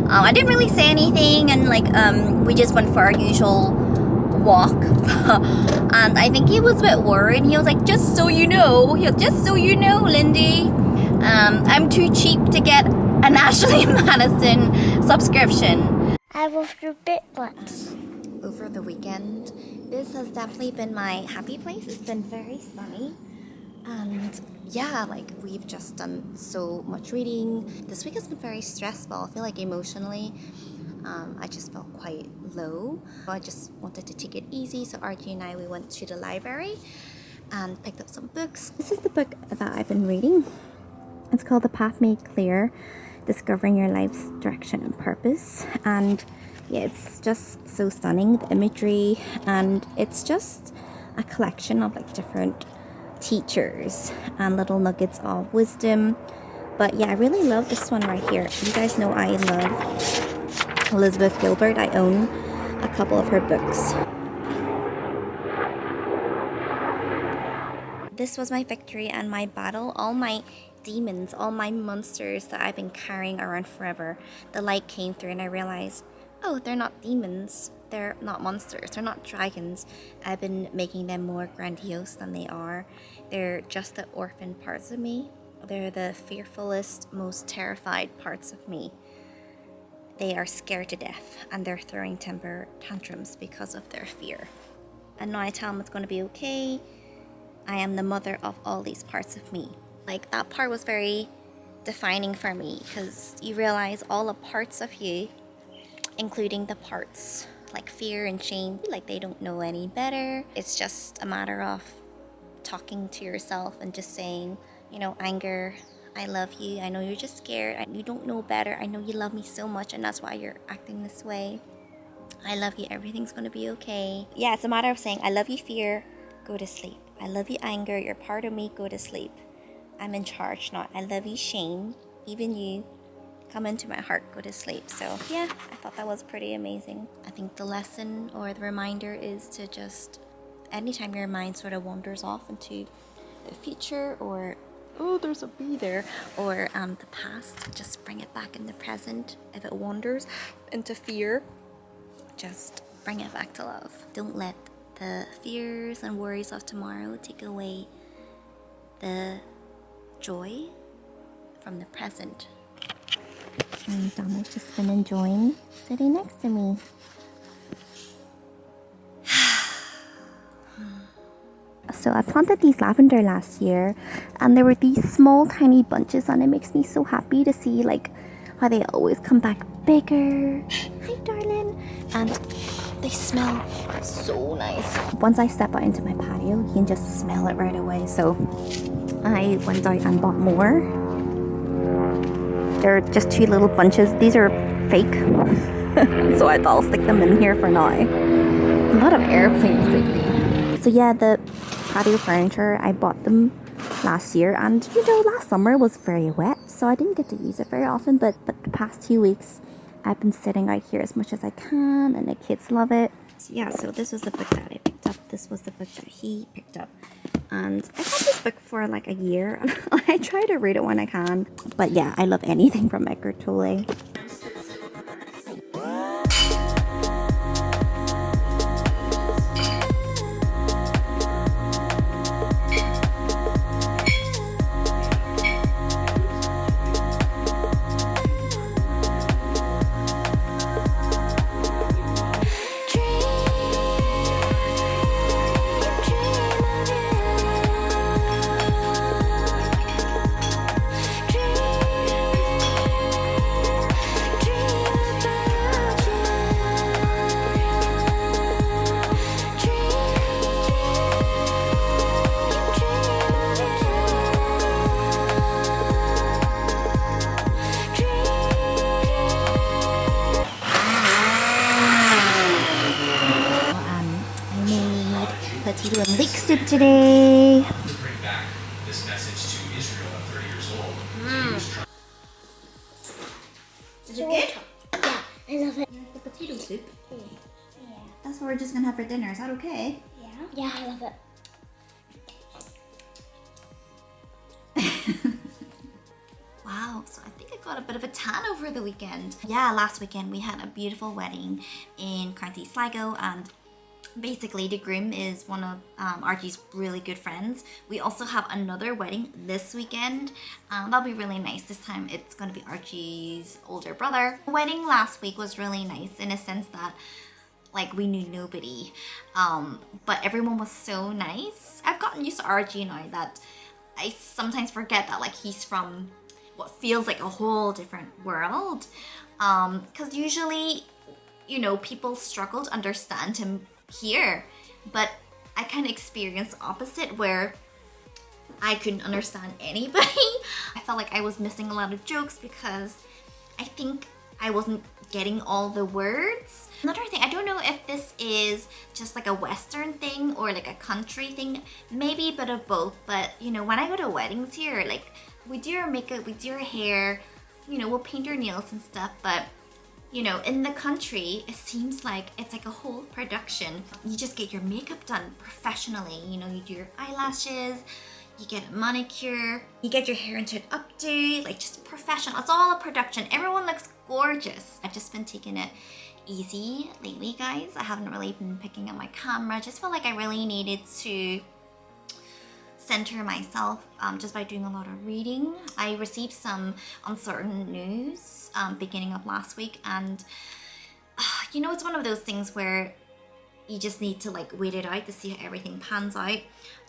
I didn't really say anything, and like we just went for our usual walk. And I think he was a bit worried. He was like, just so you know, Lindy, I'm too cheap to get an Ashley Madison subscription. I will do Bubzvlogz. Over the weekend, this has definitely been my happy place. It's been very sunny. And yeah, like we've just done so much reading. This week has been very stressful. I feel like emotionally, I just felt quite low. I just wanted to take it easy. So RG and I, we went to the library and picked up some books. This is the book that I've been reading. It's called The Path Made Clear, Discovering Your Life's Direction and Purpose. And yeah, it's just so stunning, the imagery, and it's just a collection of like different teachers and little nuggets of wisdom. But yeah, I really love this one right here. You guys know I love Elizabeth Gilbert. I own a couple of her books. This was my victory and my battle. All my demons, all my monsters that I've been carrying around forever, the light came through and I realized, oh, they're not demons. They're not monsters, they're not dragons. I've been making them more grandiose than they are. They're just the orphan parts of me. They're the fearfulest, most terrified parts of me. They are scared to death and they're throwing temper tantrums because of their fear. And now I tell them it's going to be okay. I am the mother of all these parts of me. Like, that part was very defining for me because you realize all the parts of you, including the parts like fear and shame, like they don't know any better. It's just a matter of talking to yourself and just saying, you know, anger, I love you. I know you're just scared. You don't know better. I know you love me so much and that's why you're acting this way. I love you. Everything's going to be okay. Yeah, it's a matter of saying, I love you, fear. Go to sleep. I love you, anger. You're part of me. Go to sleep. I'm in charge now. I love you, shame. Even you. Come into my heart, go to sleep. So yeah, I thought that was pretty amazing. I think the lesson or the reminder is to just, anytime your mind sort of wanders off into the future or, oh, there's a bee there, or the past, just bring it back in the present. If it wanders into fear, just bring it back to love. Don't let the fears and worries of tomorrow take away the joy from the present. And Donald's just been enjoying sitting next to me. So I planted these lavender last year and there were these small tiny bunches and it makes me so happy to see like how they always come back bigger. Hi darling. And they smell so nice. Once I step out into my patio, you can just smell it right away. So I went out and bought more. They're just two little bunches. These are fake. So I thought I'll stick them in here for now. A lot of airplanes lately. So yeah, the patio furniture, I bought them last year. And you know, last summer was very wet. So I didn't get to use it very often. But the past 2 weeks, I've been sitting out here as much as I can. And the kids love it. So yeah, so this was the book that I picked up. This was the book that he picked up. And I've had this book for like a year. I try to read it when I can. But yeah, I love anything from Eckhart Tolle. Potato and leek soup today. Bring back this message to Israel at 30 years old. Is it good? Yeah, I love it. You like the potato soup? Yeah. That's what we're just gonna have for dinner. Is that okay? Yeah. Yeah, I love it. Wow, so I think I I got a bit of a tan over the weekend. Yeah, last weekend we had a beautiful wedding in County Sligo, and basically the groom is one of Archie's really good friends. We also have another wedding this weekend. That'll be really nice. This time it's going to be Archie's older brother. The wedding last week was really nice in a sense that like we knew nobody, but everyone was so nice. I've gotten used to Archie now that I sometimes forget that like he's from what feels like a whole different world, because usually, you know, people struggle to understand him here, but I kind of experienced the opposite where I couldn't understand anybody. I felt like I was missing a lot of jokes because I think I wasn't getting all the words. Another thing, I don't know if this is just like a Western thing or like a country thing, maybe a bit of both, but you know, when I go to weddings here, like we do our makeup, we do our hair, you know, we'll paint our nails and stuff, but you know, in the country, it seems like it's like a whole production. You just get your makeup done professionally, you know, you do your eyelashes, you get a manicure, you get your hair into an updo, like just professional. It's all a production. Everyone looks gorgeous. I've just been taking it easy lately, guys. I haven't really been picking up my camera. I just felt like I really needed to center myself just by doing a lot of reading. I received some uncertain news beginning of last week, and you know, it's one of those things where you just need to like wait it out to see how everything pans out,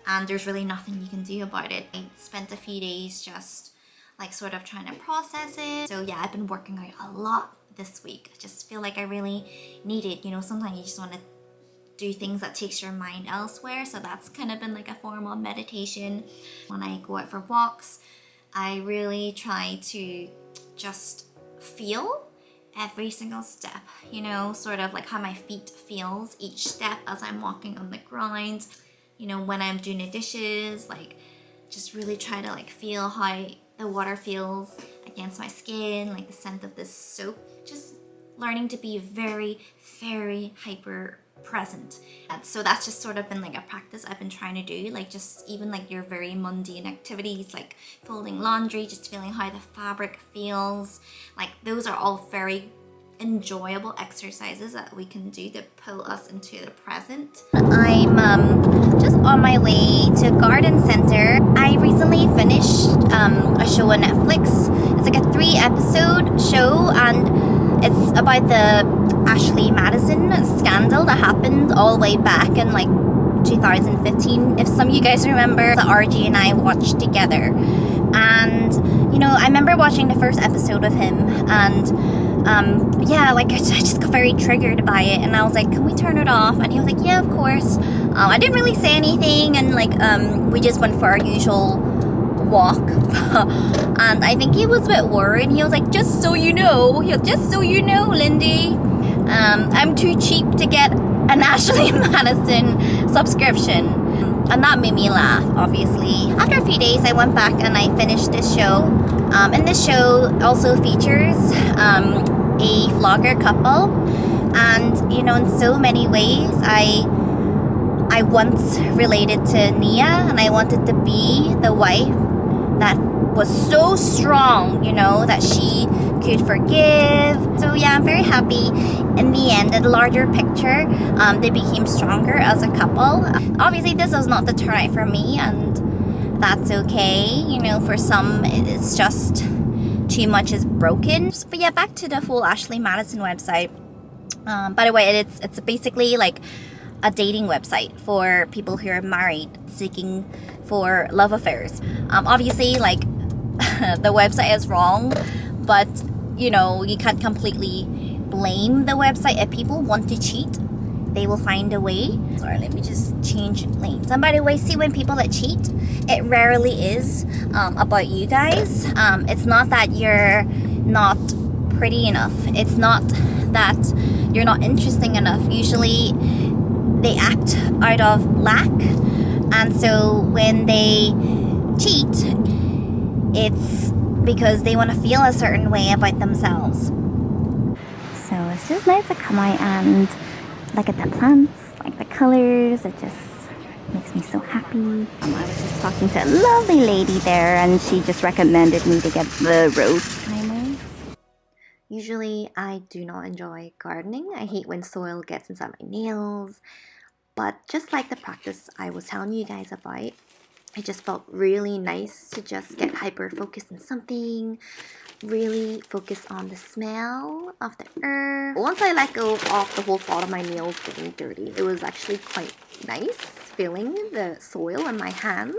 and there's really nothing you can do about it. I spent a few days just like sort of trying to process it. So yeah, I've been working out a lot this week. I just feel like I really need it. You know, sometimes you just want to do things that takes your mind elsewhere, so that's kind of been like a form of meditation. When I go out for walks, I really try to just feel every single step, you know, sort of like how my feet feels each step as I'm walking on the ground. You know, when I'm doing the dishes, like just really try to like feel how the water feels against my skin, like the scent of this soap. Just learning to be very, very hyper present. So that's just sort of been like a practice I've been trying to do, like just even like your very mundane activities like folding laundry, just feeling how the fabric feels. Like those are all very enjoyable exercises that we can do to pull us into the present. I'm just on my way to Garden Center. I recently finished a show on Netflix. It's like a 3-episode show, and it's about the Ashley Madison scandal that happened all the way back in like 2015. If some of you guys remember, the RG and I watched together, and you know, I remember watching the first episode of him, and yeah, like I just got very triggered by it, and I was like, can we turn it off? And he was like, yeah, of course. I didn't really say anything, and like we just went for our usual walk. And I think he was a bit worried. He was like, just so you know, Lindy, I'm too cheap to get an Ashley Madison subscription. And that made me laugh, obviously. After a few days, I went back and I finished this show. And this show also features a vlogger couple. And, you know, in so many ways, I once related to Nia, and I wanted to be the wife that was so strong, you know, that she could forgive. So yeah, I'm very happy in the end. In the larger picture, they became stronger as a couple. Obviously, this was not the turnout for me, and that's okay. You know, for some, it's just too much is broken. But yeah, back to the whole Ashley Madison website. By the way, it's basically like a dating website for people who are married seeking for love affairs. Obviously, like the website is wrong, but you know, you can't completely blame the website. If people want to cheat, they will find a way. Sorry, let me just change lanes. And by the way, see, when people that cheat, it rarely is about you guys. It's not that you're not pretty enough. It's not that you're not interesting enough. Usually they act out of lack, and so when they cheat, it's because they want to feel a certain way about themselves. So it's just nice to come out and look at the plants, like the colors. It just makes me so happy. I was just talking to a lovely lady there, and she just recommended me to get the rose primer. Usually, I do not enjoy gardening. I hate when soil gets inside my nails. But just like the practice I was telling you guys about, it just felt really nice to just get hyper focused on something, really focus on the smell of the earth. Once I let go of the whole thought of my nails getting dirty, it was actually quite nice feeling the soil in my hands.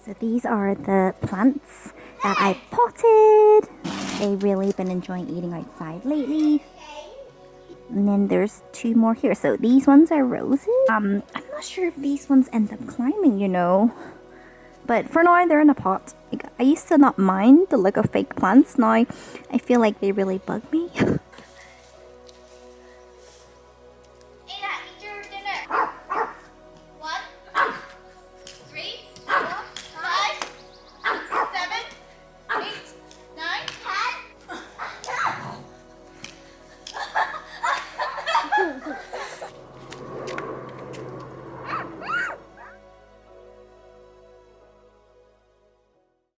So these are the plants that I potted. They've really been enjoying eating outside lately. And then there's 2 more here. So these ones are roses. I'm not sure if these ones end up climbing, you know. But for now, they're in a pot. Like, I used to not mind the look of fake plants. Now, I feel like they really bug me.